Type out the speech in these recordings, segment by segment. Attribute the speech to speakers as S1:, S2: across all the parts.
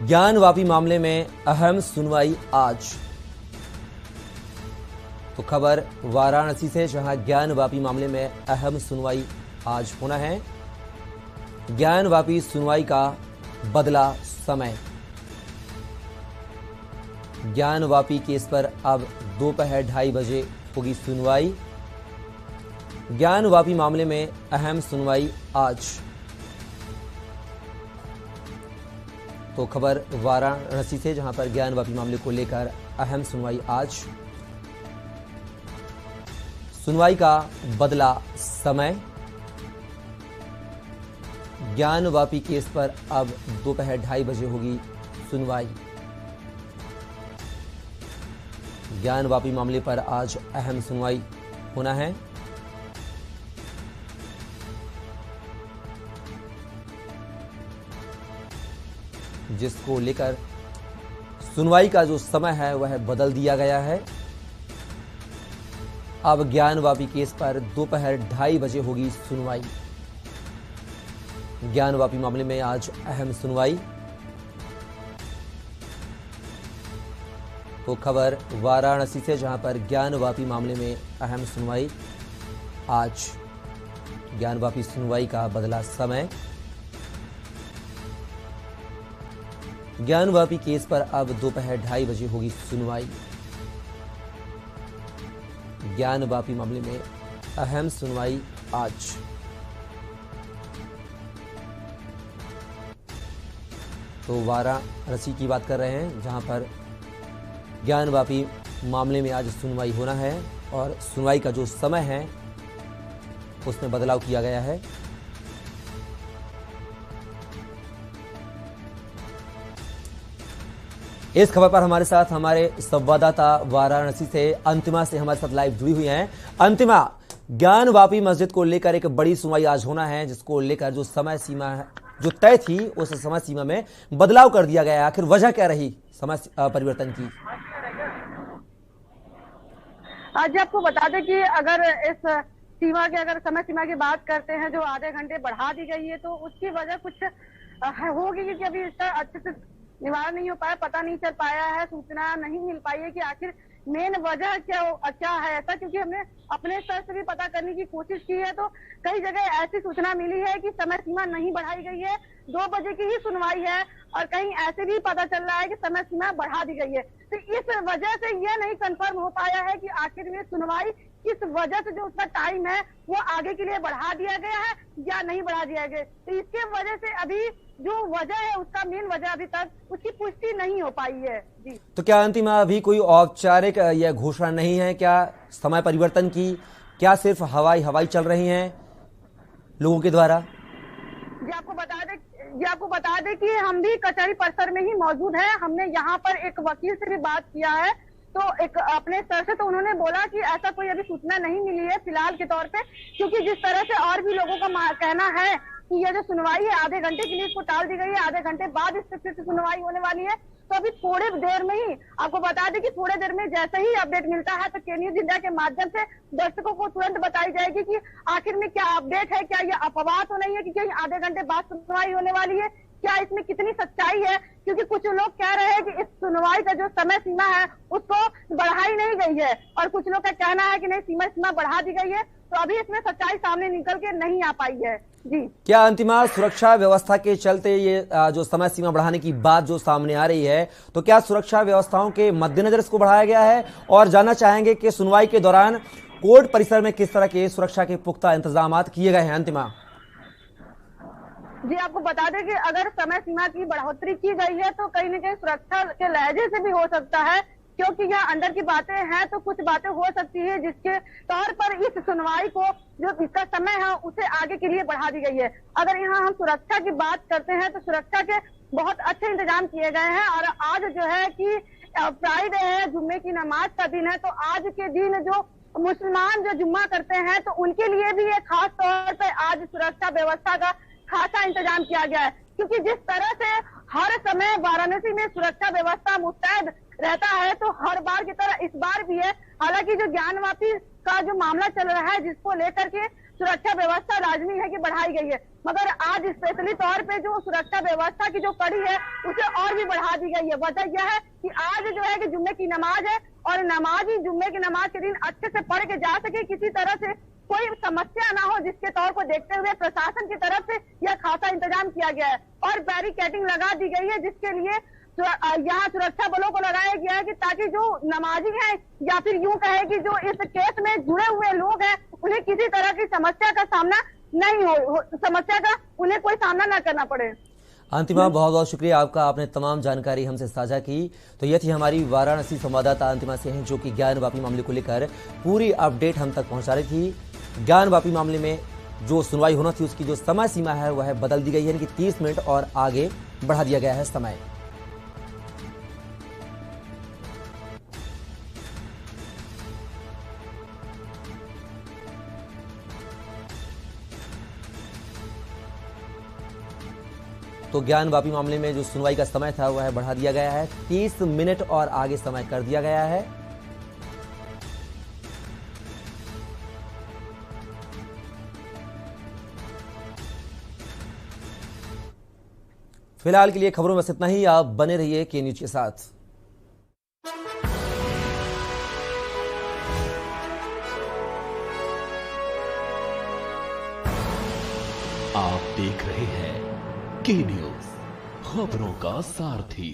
S1: ज्ञानवापी मामले में अहम सुनवाई आज। तो खबर वाराणसी से, जहां ज्ञानवापी मामले में अहम सुनवाई आज होना है। ज्ञानवापी सुनवाई का बदला समय। ज्ञानवापी केस पर अब दोपहर 2:30 बजे होगी सुनवाई। ज्ञानवापी मामले में अहम सुनवाई आज। तो खबर वाराणसी से, जहां पर ज्ञानवापी मामले को लेकर अहम सुनवाई आज। सुनवाई का बदला समय। ज्ञानवापी केस पर अब दोपहर 2:30 बजे होगी सुनवाई। ज्ञानवापी मामले पर आज अहम सुनवाई होना है। जिसको लेकर सुनवाई का जो समय है वह बदल दिया गया है। अब ज्ञानवापी केस पर दोपहर 2:30 बजे होगी सुनवाई। ज्ञानवापी मामले में आज अहम सुनवाई। तो खबर वाराणसी से, जहां पर ज्ञानवापी मामले में अहम सुनवाई आज। ज्ञानवापी सुनवाई का बदला समय। ज्ञानवापी केस पर अब दोपहर 2:30 बजे होगी सुनवाई। ज्ञानवापी मामले में अहम सुनवाई आज। तो वाराणसी की बात कर रहे हैं, जहां पर ज्ञानवापी मामले में आज सुनवाई होना है और सुनवाई का जो समय है उसमें बदलाव किया गया है। इस खबर पर हमारे साथ हमारे संवाददाता वाराणसी से अंतिमा से हमारे साथ लाइव जुड़ी हुई हैं। अंतिमा, ज्ञानवापी मस्जिद को लेकर एक बड़ी सुनवाई आज होना है, जिसको लेकर जो समय सीमा है जो तय थी उस समय सीमा में बदलाव कर दिया गया है। आखिर वजह क्या रही समय परिवर्तन की?
S2: आज आपको बता दें कि अगर इस सीमा की समय सीमा की बात करते हैं, जो आधे घंटे बढ़ा दी गई है, तो उसकी वजह कुछ होगी, क्योंकि अभी इसका अच्छे से निवारण नहीं हो पाया, पता नहीं चल पाया है, सूचना नहीं मिल पाई है कि आखिर मेन वजह क्या है ऐसा। क्योंकि हमने अपने स्तर से भी पता करने की कोशिश की है, तो कई जगह ऐसी सूचना मिली है कि समय सीमा नहीं बढ़ाई गई है, 2 बजे की ही सुनवाई है, और कहीं ऐसे भी पता चल रहा है कि समय सीमा बढ़ा दी गई है। तो इस वजह से यह नहीं कंफर्म हो पाया है कि आखिर में सुनवाई किस वजह से जो उसका टाइम है वो आगे के लिए बढ़ा दिया गया है या नहीं बढ़ा दिया गया। तो इसके वजह से अभी जो वजह है, उसका मेन वजह अभी तक उसकी पुष्टि नहीं हो पाई है। जी, तो
S1: क्या अंतिमा अभी कोई औपचारिक यह घोषणा नहीं है क्या समय परिवर्तन की? क्या सिर्फ हवाई चल रही हैं लोगों के द्वारा?
S2: जी आपको बता दें कि हम भी कचहरी परिसर में ही मौजूद है। हमने यहाँ पर एक वकील से भी बात किया है, तो एक अपने स्तर से तो उन्होंने बोला कि ऐसा कोई अभी सूचना नहीं मिली है फिलहाल के तौर पे, क्योंकि जिस तरह से और भी लोगों का कहना है कि ये जो सुनवाई है आधे घंटे के लिए इसको टाल दी गई है, आधे घंटे बाद इस पर फिर से सुनवाई होने वाली है। तो अभी थोड़ी देर में ही आपको बता दें कि थोड़ी देर में जैसे ही अपडेट मिलता है तो के न्यूज इंडिया के माध्यम से दर्शकों को तुरंत बताई जाएगी कि आखिर में क्या अपडेट है, क्या ये अफवाह तो नहीं है कि कहीं आधे घंटे बाद सुनवाई होने वाली है, क्या इसमें कितनी सच्चाई है। क्योंकि कुछ लोग कह रहे हैं कि इस सुनवाई का जो समय सीमा है उसको बढ़ाई नहीं गई है, और कुछ लोग का कहना है कि नहीं सीमा बढ़ा दी गई है। तो अभी इसमें सच्चाई सामने निकल के नहीं आ पाई है। जी, क्या
S1: अंतिमा सुरक्षा व्यवस्था के चलते ये जो समय सीमा बढ़ाने की बात जो सामने आ रही है, तो क्या सुरक्षा व्यवस्थाओं के मद्देनजर इसको बढ़ाया गया है? और जानना चाहेंगे कि सुनवाई के दौरान कोर्ट परिसर में किस तरह के सुरक्षा के पुख्ता इंतजाम किए गए हैं? अंतिमा
S2: जी, आपको बता दें कि अगर समय सीमा की बढ़ोतरी की गई है तो कहीं न कहीं सुरक्षा के लहजे से भी हो सकता है, क्योंकि यहाँ अंदर की बातें हैं तो कुछ बातें हो सकती है जिसके तौर पर इस सुनवाई को जो इसका समय है उसे आगे के लिए बढ़ा दी गई है। अगर यहाँ हम सुरक्षा की बात करते हैं तो सुरक्षा के बहुत अच्छे इंतजाम किए गए हैं, और आज जो है कि फ्राइडे है, जुम्मे की नमाज का दिन है, तो आज के दिन जो मुसलमान जो जुम्मा करते हैं तो उनके लिए भी एक खास तौर पर आज सुरक्षा व्यवस्था का खासा इंतजाम किया गया है। क्योंकि जिस तरह से हर समय वाराणसी में सुरक्षा व्यवस्था मुस्तैद रहता है, तो हर बार की तरह इस बार भी है। हालांकि जो ज्ञानवापी का जो मामला चल रहा है, जिसको लेकर के सुरक्षा व्यवस्था लाजमी है कि बढ़ाई गई है, मगर आज स्पेशली तौर पे जो सुरक्षा व्यवस्था की जो कड़ी है उसे और भी बढ़ा दी गई है। वजह यह है कि आज जो है कि जुम्मे की नमाज है और नमाजी जुम्मे की नमाज के दिन अच्छे से पढ़ के जा सके, किसी तरह से कोई समस्या ना हो, जिसके तौर को देखते हुए प्रशासन की तरफ से यह खासा इंतजाम किया गया है और बैरिकेडिंग लगा दी गई है, जिसके लिए यहाँ सुरक्षा बलों को लगाया गया है कि ताकि जो नमाजी हैं या फिर यूं कहे कि जो इस केस में जुड़े हुए लोग हैं उन्हें किसी तरह की समस्या का सामना नहीं हो, समस्या का उन्हें कोई सामना न करना पड़े।
S1: अंतिमा, बहुत बहुत शुक्रिया आपका, आपने तमाम जानकारी हमसे साझा की। तो यह थी हमारी वाराणसी संवाददाता अंतिमा सिंह, जो कि ज्ञान वापी मामले को लेकर पूरी अपडेट हम तक पहुंचा रही थी। ज्ञान वापी मामले में जो सुनवाई होना थी उसकी जो समय सीमा है वह बदल दी गई है, यानी कि 30 मिनट और आगे बढ़ा दिया गया है समय। तो ज्ञान वापी मामले में जो सुनवाई का समय था वह बढ़ा दिया गया है, 30 मिनट और आगे समय कर दिया गया है। फिलहाल के लिए खबरों में इतना ही। आप बने रहिए के न्यूज के साथ।
S3: आप देख रहे हैं के न्यूज, खबरों का सारथी।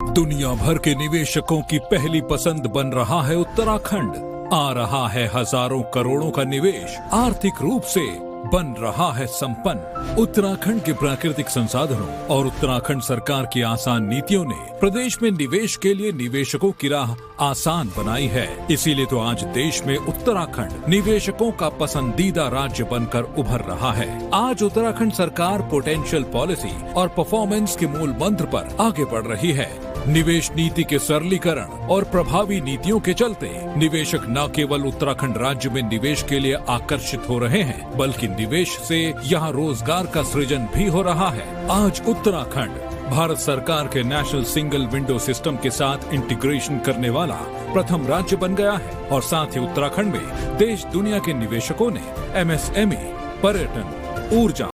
S4: दुनिया भर के निवेशकों की पहली पसंद बन रहा है उत्तराखंड। आ रहा है हजारों करोड़ों का निवेश, आर्थिक रूप से बन रहा है संपन्न। उत्तराखंड के प्राकृतिक संसाधनों और उत्तराखंड सरकार की आसान नीतियों ने प्रदेश में निवेश के लिए निवेशकों की राह आसान बनाई है। इसीलिए तो आज देश में उत्तराखंड निवेशकों का पसंदीदा राज्य बनकर उभर रहा है। आज उत्तराखंड सरकार पोटेंशियल पॉलिसी और परफॉर्मेंस के मूल मंत्र पर आगे बढ़ रही है। निवेश नीति के सरलीकरण और प्रभावी नीतियों के चलते निवेशक न केवल उत्तराखंड राज्य में निवेश के लिए आकर्षित हो रहे हैं, बल्कि निवेश से यहाँ रोजगार का सृजन भी हो रहा है। आज उत्तराखंड भारत सरकार के नेशनल सिंगल विंडो सिस्टम के साथ इंटीग्रेशन करने वाला प्रथम राज्य बन गया है और साथ ही उत्तराखंड में देश दुनिया के निवेशकों ने MSME, पर्यटन, ऊर्जा